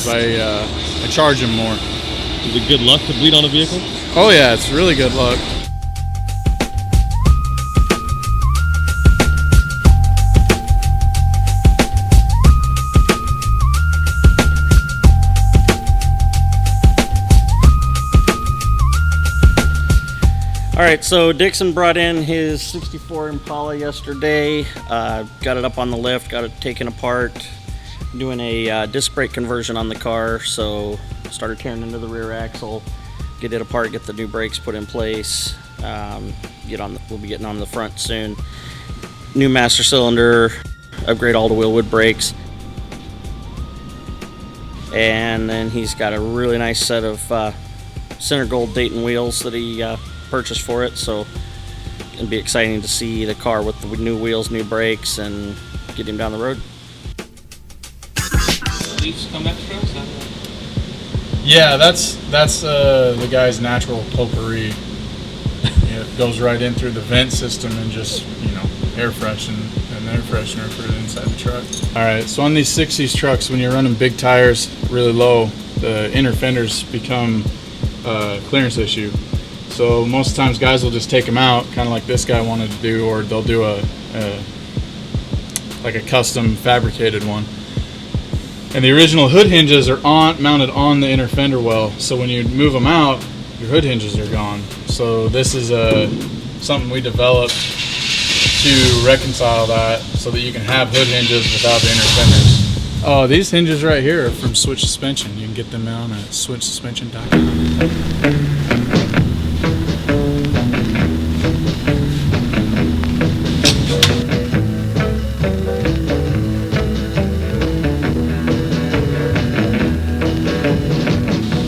I charge them more. Is it good luck to bleed on a vehicle? Oh yeah, it's really good luck. All right, so Dixxon brought in his 64 Impala yesterday, got it up on the lift, got it taken apart, doing a disc brake conversion on the car, so started tearing into the rear axle, get it apart, get the new brakes put in place, we'll be getting on the front soon. New master cylinder, upgrade all the Willwood brakes, and then he's got a really nice set of center gold Dayton wheels that he purchased for it, so it'll be exciting to see the car with the new wheels, new brakes, and get him down the road. Leafs come extra? Yeah, that's the guy's natural potpourri. It goes right in through the vent system and just, air freshen and air freshener, put it inside the truck. All right, so on these 60s trucks, when you're running big tires really low, the inner fenders become a clearance issue. So most times guys will just take them out, kind of like this guy wanted to do, or they'll do a custom fabricated one. And the original hood hinges are mounted on the inner fender well, so when you move them out, your hood hinges are gone. So this is something we developed to reconcile that, so that you can have hood hinges without the inner fenders. Oh, these hinges right here are from Switch Suspension. You can get them on at switchsuspension.com.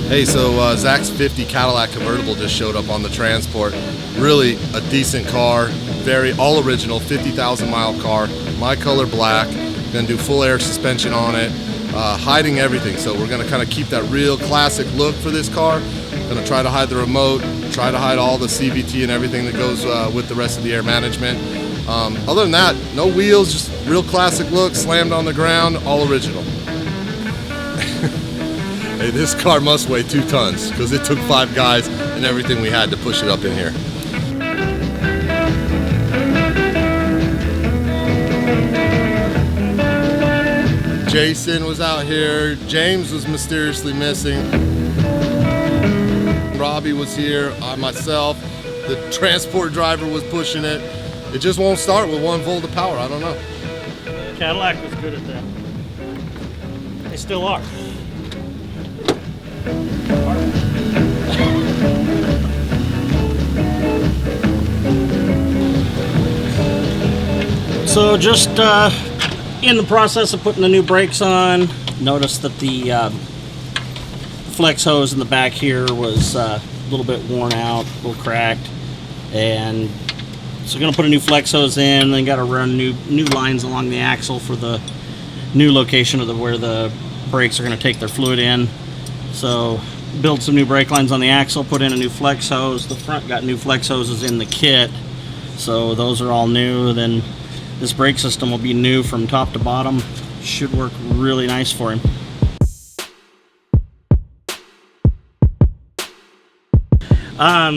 Hey, so Zach's 50 Cadillac convertible just showed up on the transport. Really a decent car, very all original, 50,000 mile car, my color black. Gonna do full air suspension on it, hiding everything. So we're gonna kind of keep that real classic look for this car. Gonna try to hide the remote, try to hide all the CVT and everything that goes with the rest of the air management. Other than that, no wheels, just real classic look, slammed on the ground, all original. Hey, this car must weigh 2 tons because it took 5 guys and everything we had to push it up in here. Jason was out here. James was mysteriously missing. Robby was here. I myself. The transport driver was pushing it. It just won't start with 1 volt of power. I don't know. Cadillac was good at that. They still are. So just in the process of putting the new brakes on, noticed that the flex hose in the back here was a little bit worn out, a little cracked, and so gonna put a new flex hose in, then got to run new lines along the axle for the new location of where the brakes are going to take their fluid in. So build some new brake lines on the axle, put in a new flex hose. The front got new flex hoses in the kit, so those are all new. Then this brake system will be new from top to bottom. Should work really nice for him.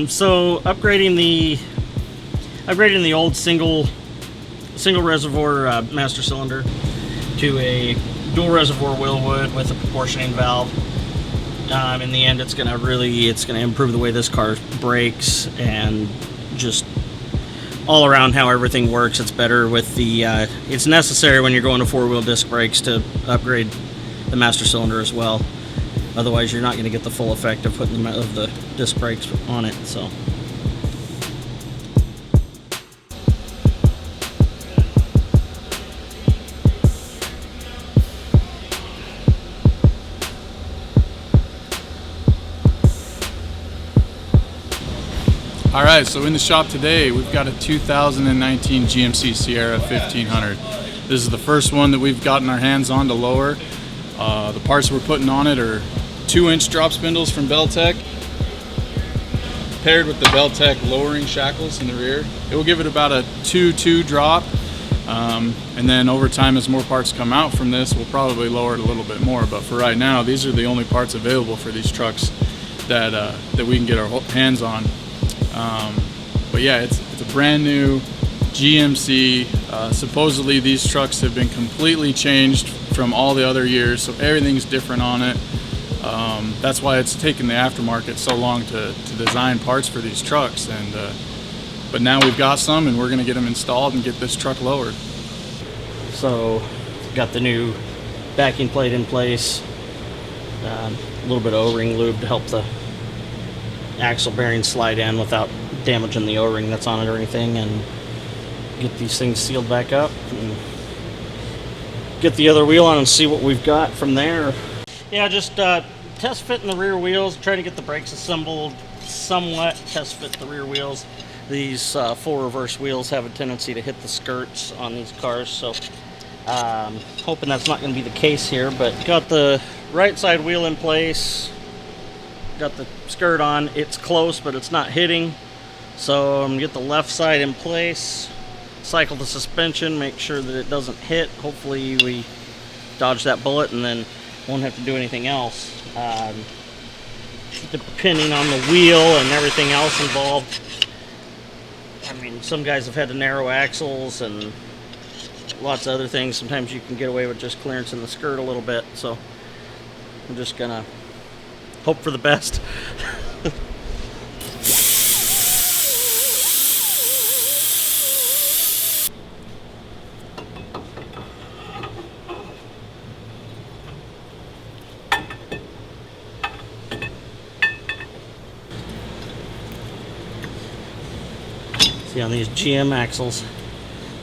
So upgrading the old single reservoir master cylinder to a dual reservoir Willwood with a proportioning valve. In the end, it's going to improve the way this car brakes and just all around how everything works. It's better with the. It's necessary when you're going to 4-wheel disc brakes to upgrade the master cylinder as well. Otherwise, you're not going to get the full effect of putting the disc brakes on it. So. All right, so in the shop today, we've got a 2019 GMC Sierra 1500. This is the first one that we've gotten our hands on to lower. The parts we're putting on it are 2-inch drop spindles from Belltech, paired with the Belltech lowering shackles in the rear. It will give it about a 2.2 drop, And then over time, as more parts come out from this, we'll probably lower it a little bit more. But for right now, these are the only parts available for these trucks that that we can get our hands on. But yeah, it's a brand new GMC. Supposedly these trucks have been completely changed from all the other years, so everything's different on it. That's why it's taken the aftermarket so long to design parts for these trucks. But now we've got some, and we're going to get them installed and get this truck lowered. So, got the new backing plate in place. A little bit of O-ring lube to help the axle bearing slide in without damaging the O-ring that's on it or anything, and get these things sealed back up and get the other wheel on and see what we've got from there. Yeah, just test fitting the rear wheels, try to get the brakes assembled somewhat, test fit the rear wheels. These full reverse wheels have a tendency to hit the skirts on these cars, so hoping that's not going to be the case here. But got the right side wheel in place, got the skirt on. It's close, but it's not hitting, so I'm going to get the left side in place, cycle the suspension, make sure that it doesn't hit. Hopefully we dodge that bullet and then won't have to do anything else. Depending on the wheel and everything else involved, I mean, some guys have had to narrow axles and lots of other things. Sometimes you can get away with just clearance in the skirt a little bit, so I'm just gonna hope for the best. See, on these GM axles,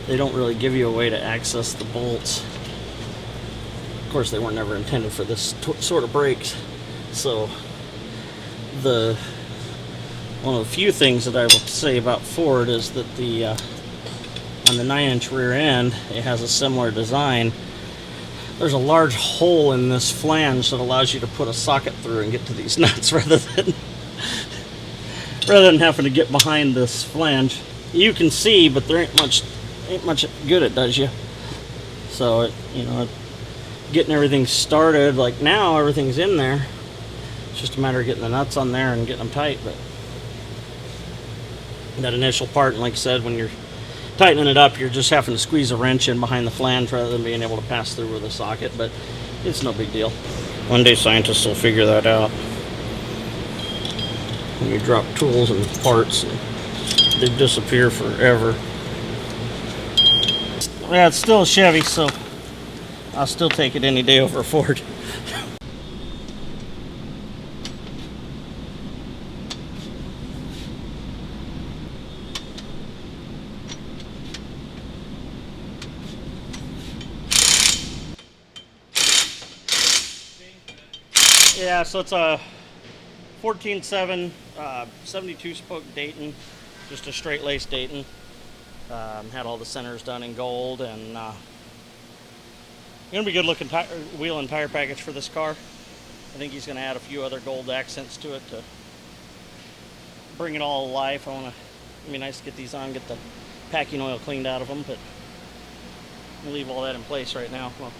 they don't really give you a way to access the bolts. Of course, they weren't never intended for this sort of brakes. So, one of the few things that I will say about Ford is that on the 9-inch rear end, it has a similar design. There's a large hole in this flange that allows you to put a socket through and get to these nuts rather than having to get behind this flange. You can see, but there ain't much good it does you. So getting everything started, like now everything's in there. It's just a matter of getting the nuts on there and getting them tight. But that initial part, and like I said, when you're tightening it up, you're just having to squeeze a wrench in behind the flange rather than being able to pass through with a socket. But it's no big deal. One day scientists will figure that out. When you drop tools and parts, they disappear forever. Yeah, it's still a Chevy, so I'll still take it any day over a Ford. Yeah, so it's a 14.7 72 spoke Dayton, just a straight lace Dayton. Had all the centers done in gold, and gonna be good looking wheel and tire package for this car. I think he's gonna add a few other gold accents to it to bring it all to life. It'd be nice to get these on, get the packing oil cleaned out of them, but we'll leave all that in place right now. Well,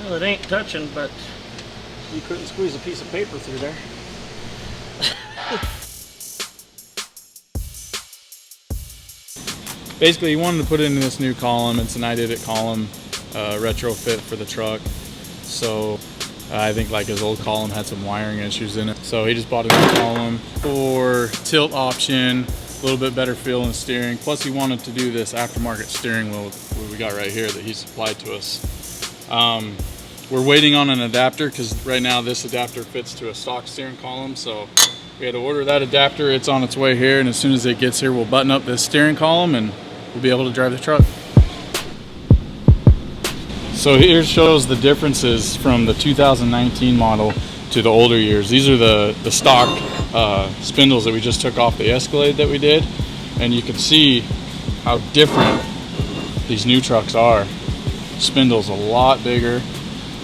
well, it ain't touching, but you couldn't squeeze a piece of paper through there. Basically, he wanted to put it in this new column. It's an I Did It column, retrofit for the truck. So I think like his old column had some wiring issues in it. So he just bought a new column for tilt option, a little bit better feel in steering. Plus he wanted to do this aftermarket steering wheel we got right here that he supplied to us. We're waiting on an adapter because right now this adapter fits to a stock steering column, so we had to order that adapter. It's on its way here, and as soon as it gets here, we'll button up this steering column and we'll be able to drive the truck. So here shows the differences from the 2019 model to the older years. These are the stock spindles that we just took off the Escalade that we did. and you can see how different these new trucks are. Spindle's a lot bigger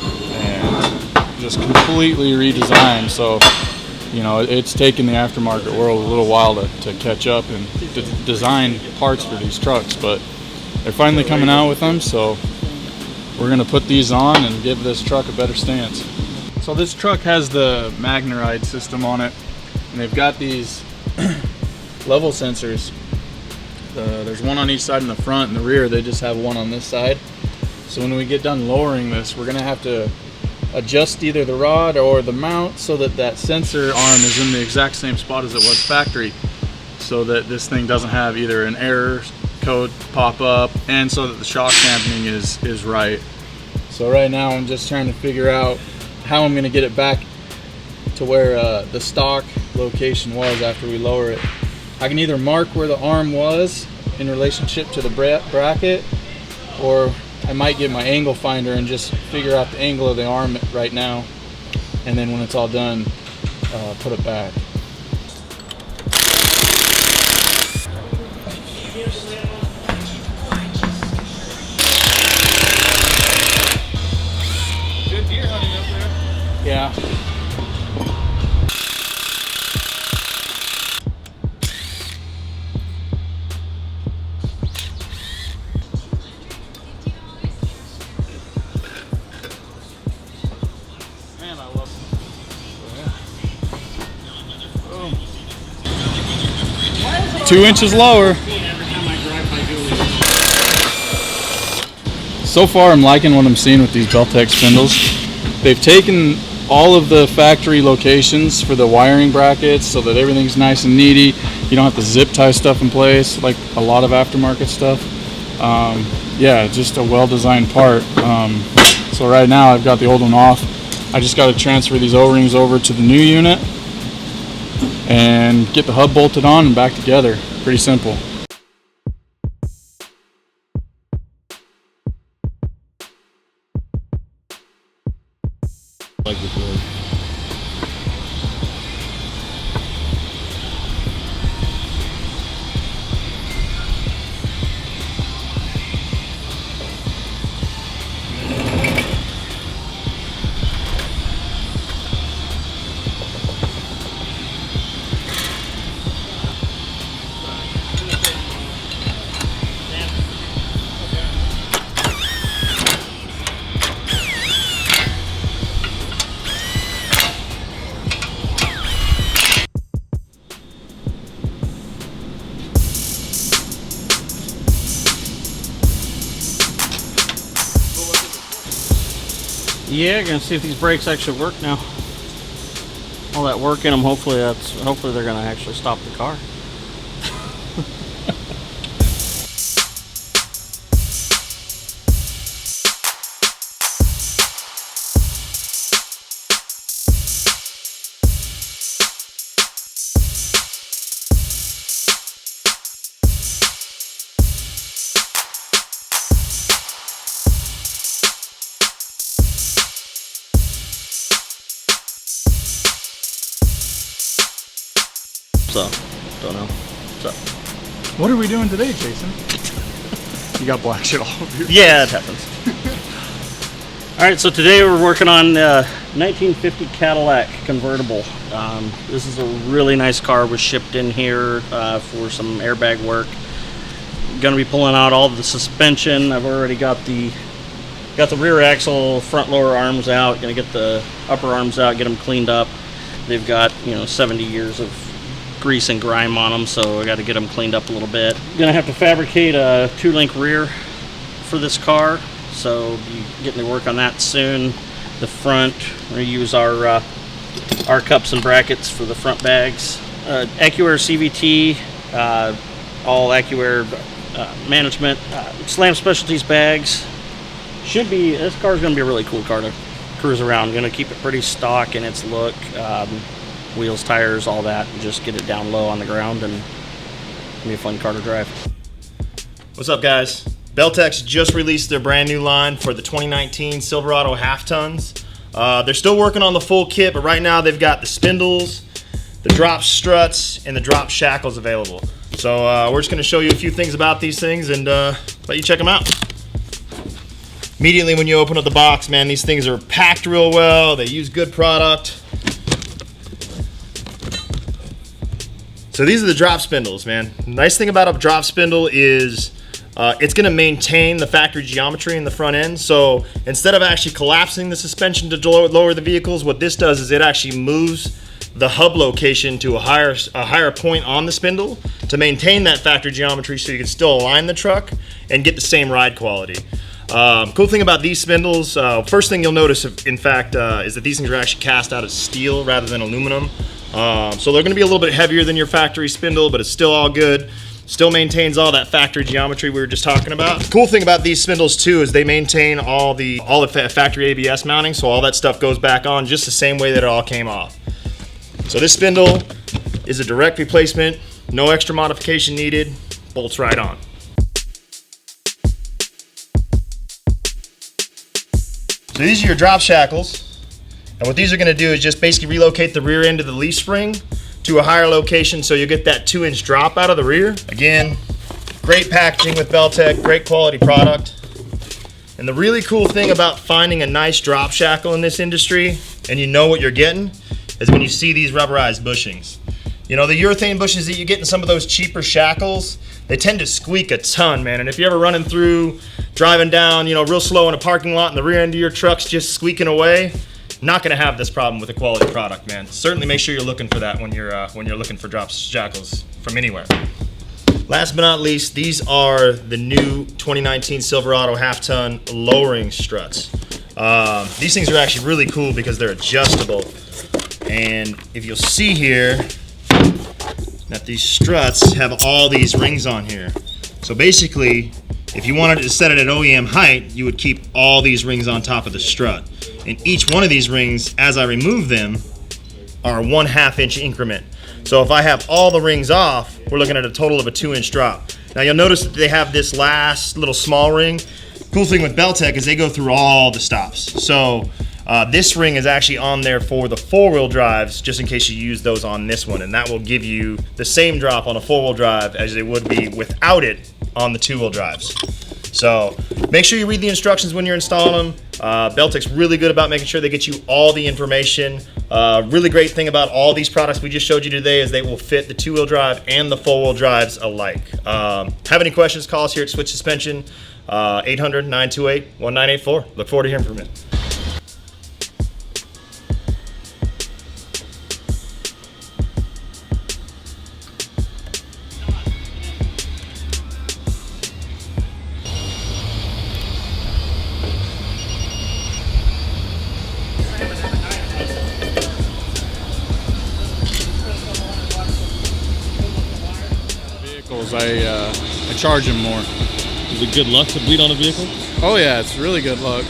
and just completely redesigned. So, you know, it's taken the aftermarket world a little while to catch up and design parts for these trucks, but they're finally coming out with them. So we're gonna put these on and give this truck a better stance. So this truck has the Magneride system on it, and they've got these level sensors. There's one on each side in the front and the rear. They just have one on this side. So when we get done lowering this, we're gonna have to adjust either the rod or the mount so that that sensor arm is in the exact same spot as it was factory, so that this thing doesn't have either an error code pop up, and so that the shock damping is right. So right now I'm just trying to figure out how I'm gonna get it back to where the stock location was after we lower it. I can either mark where the arm was in relationship to the bracket, or I might get my angle finder and just figure out the angle of the arm right now, and then when it's all done, put it back. Good deer hunting up there. Yeah. Man, I love it. Oh, yeah. Boom. 2 inches lower. So far, I'm liking what I'm seeing with these Belltech spindles. They've taken all of the factory locations for the wiring brackets so that everything's nice and neat. You don't have to zip tie stuff in place like a lot of aftermarket stuff. Yeah, just a well-designed part. So right now I've got the old one off. I just got to transfer these O-rings over to the new unit and get the hub bolted on and back together. Pretty simple. Like this one. Yeah, gonna see if these brakes actually work now. All that work in them, hopefully they're gonna actually stop the car. So, don't know. So, What are we doing today, Jason? You got black shit all over your yeah, it happens. All right, so today we're working on 1950 Cadillac convertible. This is a really nice car. Was shipped in here for some airbag work. Going to be pulling out all the suspension. I've already got the rear axle, front lower arms out. Going to get the upper arms out, get them cleaned up. They've got 70 years of grease and grime on them, so I got to get them cleaned up a little bit. Gonna have to fabricate a 2-link rear for this car, so be getting to work on that soon. The front, we're gonna use our cups and brackets for the front bags. Accuair CVT, all Accuair management. Slam Specialties bags. This car's gonna be a really cool car to cruise around. Gonna keep it pretty stock in its look. Wheels, tires, all that, and just get it down low on the ground, and it'll be a fun car to drive. What's up, guys? Belltech's just released their brand new line for the 2019 Silverado half tons. They're still working on the full kit, but right now they've got the spindles, the drop struts, and the drop shackles available. So we're just going to show you a few things about these things and let you check them out. Immediately when you open up the box, man, these things are packed real well. They use good product. So these are the drop spindles, man. Nice thing about a drop spindle is it's going to maintain the factory geometry in the front end. So instead of actually collapsing the suspension to lower the vehicles, what this does is it actually moves the hub location to a higher point on the spindle to maintain that factory geometry so you can still align the truck and get the same ride quality. Cool thing about these spindles, first thing you'll notice, in fact, is that these things are actually cast out of steel rather than aluminum. So they're going to be a little bit heavier than your factory spindle, but it's still all good. Still maintains all that factory geometry we were just talking about. Cool thing about these spindles too is they maintain all the factory ABS mounting, so all that stuff goes back on just the same way that it all came off. So this spindle is a direct replacement, no extra modification needed, bolts right on. So these are your drop shackles. And what these are going to do is just basically relocate the rear end of the leaf spring to a higher location so you get that 2-inch drop out of the rear. Again, great packaging with Belltech, great quality product. And the really cool thing about finding a nice drop shackle in this industry, and you know what you're getting, is when you see these rubberized bushings. You know, the urethane bushings that you get in some of those cheaper shackles, they tend to squeak a ton, man. And if you're ever running through, driving down, you know, real slow in a parking lot and the rear end of your truck's just squeaking away, not going to have this problem with a quality product, man. Certainly make sure you're looking for that when you're looking for drop shackles from anywhere. Last but not least, these are the new 2019 Silverado half-ton lowering struts. These things are actually really cool because they're adjustable. And if you'll see here that these struts have all these rings on here. So basically, if you wanted to set it at OEM height, you would keep all these rings on top of the strut. And each one of these rings, as I remove them, are a 1/2 inch increment. So if I have all the rings off, we're looking at a total of a 2-inch drop. Now you'll notice that they have this last little small ring. Cool thing with Belltech is they go through all the stops. So this ring is actually on there for the 4-wheel drives, just in case you use those on this one. And that will give you the same drop on a 4-wheel drive as it would be without it on the 2-wheel drives. So make sure you read the instructions when you're installing them. Belltech's really good about making sure they get you all the information. Really great thing about all these products we just showed you today is they will fit the 2-wheel drive and the 4-wheel drives alike. Have any questions, call us here at Switch Suspension, 800-928-1984. Look forward to hearing from you. I charge them more. Is it good luck to bleed on a vehicle? Oh yeah, it's really good luck.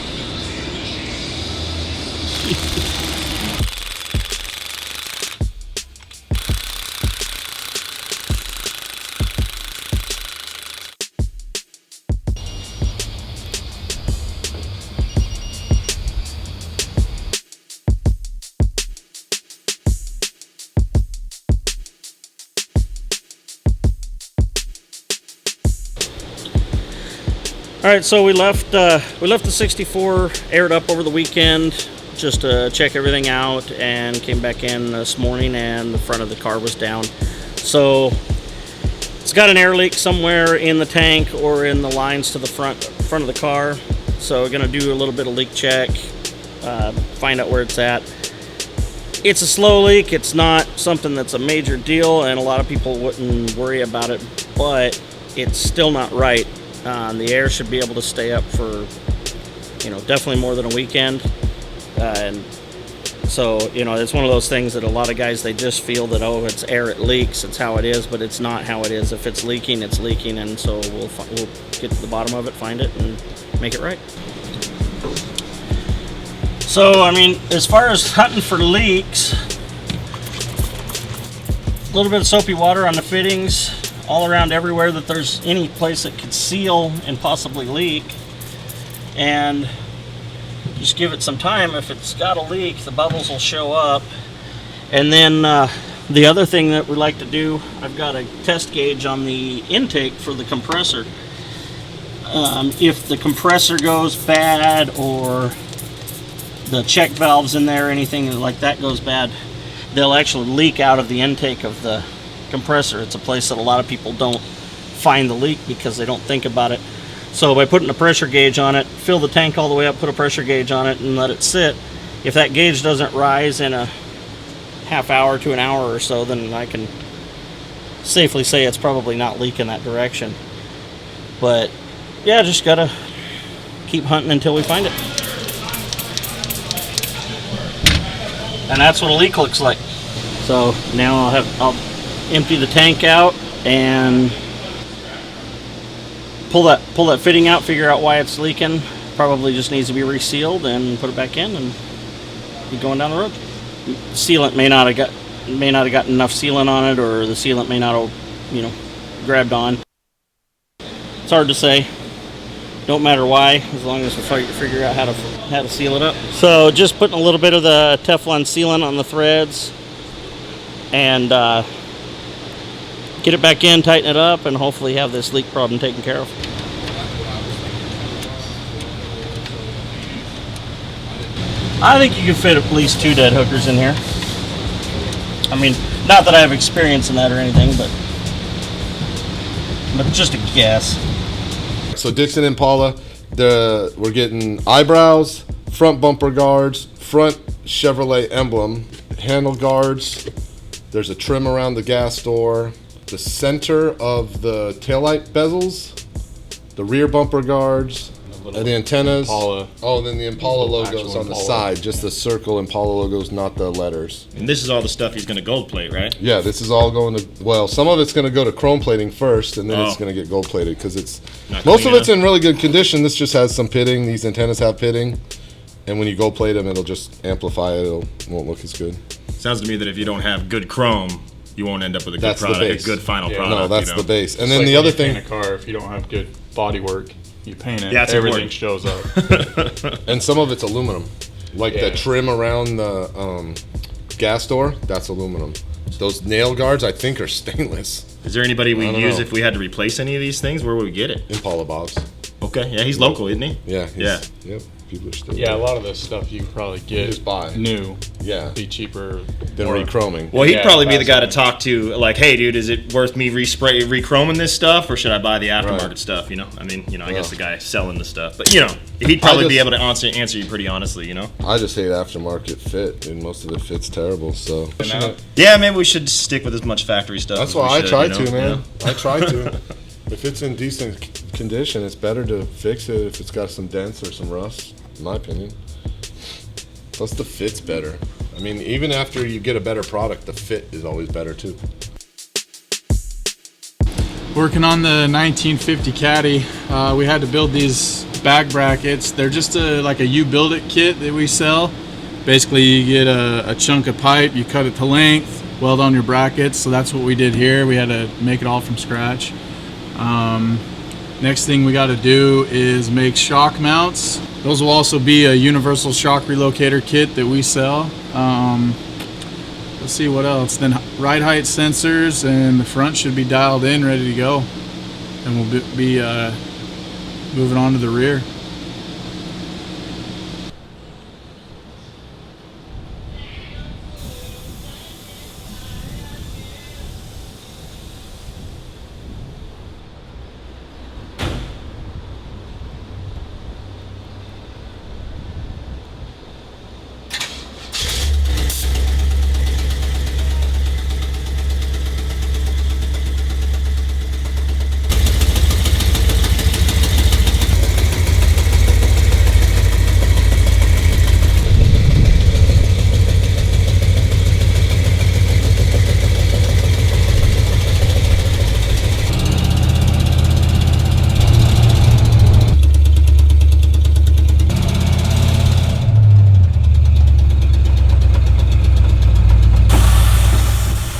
All right, so we left the 64 aired up over the weekend just to check everything out, and came back in this morning and the front of the car was down. So it's got an air leak somewhere in the tank or in the lines to the front of the car. So we're gonna do a little bit of leak check, find out where it's at. It's a slow leak. It's not something that's a major deal, and a lot of people wouldn't worry about it, but it's still not right. The air should be able to stay up for, definitely more than a weekend. And so, it's one of those things that a lot of guys, they just feel that, oh, it's air, it leaks, it's how it is, but it's not how it is. If it's leaking, it's leaking, and so we'll get to the bottom of it, find it, and make it right. So, as far as hunting for leaks, a little bit of soapy water on the fittings, all around everywhere that there's any place that could seal and possibly leak, and just give it some time. If it's got a leak, the bubbles will show up, and then The other thing that we like to do, I've got a test gauge on the intake for the compressor. If the compressor goes bad or the check valves in there, anything like that goes bad, they'll actually leak out of the intake of the compressor. It's a place that a lot of people don't find the leak because they don't think about it. So by putting a pressure gauge on it, fill the tank all the way up, put a pressure gauge on it, and let it sit. If that gauge doesn't rise in a half hour to an hour or so, then I can safely say it's probably not leaking that direction. But yeah, just gotta keep hunting until we find it. And that's what a leak looks like. So now I'll empty the tank out and pull that fitting out, figure out why it's leaking. Probably just needs to be resealed and put it back in and be going down the road. Sealant may not have gotten enough sealant on it, or the sealant may not have, grabbed on. It's hard to say. Don't matter why, as long as we figure out how to seal it up. So just putting a little bit of the Teflon sealant on the threads and get it back in, tighten it up, and hopefully have this leak problem taken care of. I think you can fit at least 2 dead hookers in here. I mean, not that I have experience in that or anything, but just a guess. So Dixxon Impala, we're getting eyebrows, front bumper guards, front Chevrolet emblem, handle guards. There's a trim around the gas door, the center of the taillight bezels, the rear bumper guards, and the antennas. Impala. Oh, and then the Impala logo's Actual on the Impala. side, just the circle Impala logos, not the letters. And this is all the stuff he's going to gold plate, right? Yeah, this is all going to, well, some of it's going to go to chrome plating first, and then it's Oh. going to get gold plated because it's, Not most of clean it's in really good condition. This just has some pitting. These antennas have pitting, and when you gold plate them, it'll just amplify it. It won't look as good. Sounds to me that if you don't have good chrome, you won't end up with a good That's the product, a base. good final Yeah. product. No, that's you know? the base. And It's then like the when other you paint thing, a car, if you don't have good body work, you paint it, Yeah, it's everything important. shows up. and some of it's aluminum. Like the Yeah. trim around the gas door, that's aluminum. Those nail guards, I think, are stainless. Is there anybody we I don't use know. if we had to replace any of these things? Where would we get it? Impala Bob's. Okay, yeah, he's local, isn't he? Yeah. Yeah. Yep. People are still. Yeah, a lot of this stuff you can probably get just buy. new, Yeah. be cheaper. Then or- re-chroming. Well, he'd Yeah, probably be the guy to that's what talk to, like, hey, dude, is it worth me re-chroming this stuff, or should I buy the aftermarket Right. stuff, you know? I mean, I guess Yeah. the guy selling the stuff. But, he'd probably be just- able to answer you pretty honestly, you know? I just hate aftermarket fit, and most of it fits terrible. So Yeah, maybe we should stick with as much factory stuff that's as why we I should, try you know? to, man. Yeah. I try to. If it's in decent condition, it's better to fix it if it's got some dents or some rust, in my opinion. Plus, the fit's better. I mean, even after you get a better product, the fit is always better too. Working on the 1950 Caddy, we had to build these bag brackets. They're just like a you build it kit that we sell. Basically, you get a chunk of pipe, you cut it to length, weld on your brackets. So that's what we did here. We had to make it all from scratch. Next thing we got to do is make shock mounts. Those will also be a universal shock relocator kit that we sell. Let's see what else. Then ride height sensors, and the front should be dialed in, ready to go. And we'll be moving on to the rear.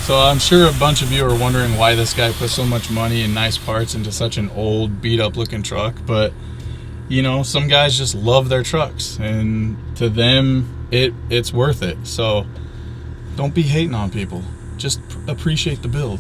So I'm sure a bunch of you are wondering why this guy put so much money and nice parts into such an old, beat up looking truck, but some guys just love their trucks, and to them it's worth it. So don't be hating on people. just appreciate the build.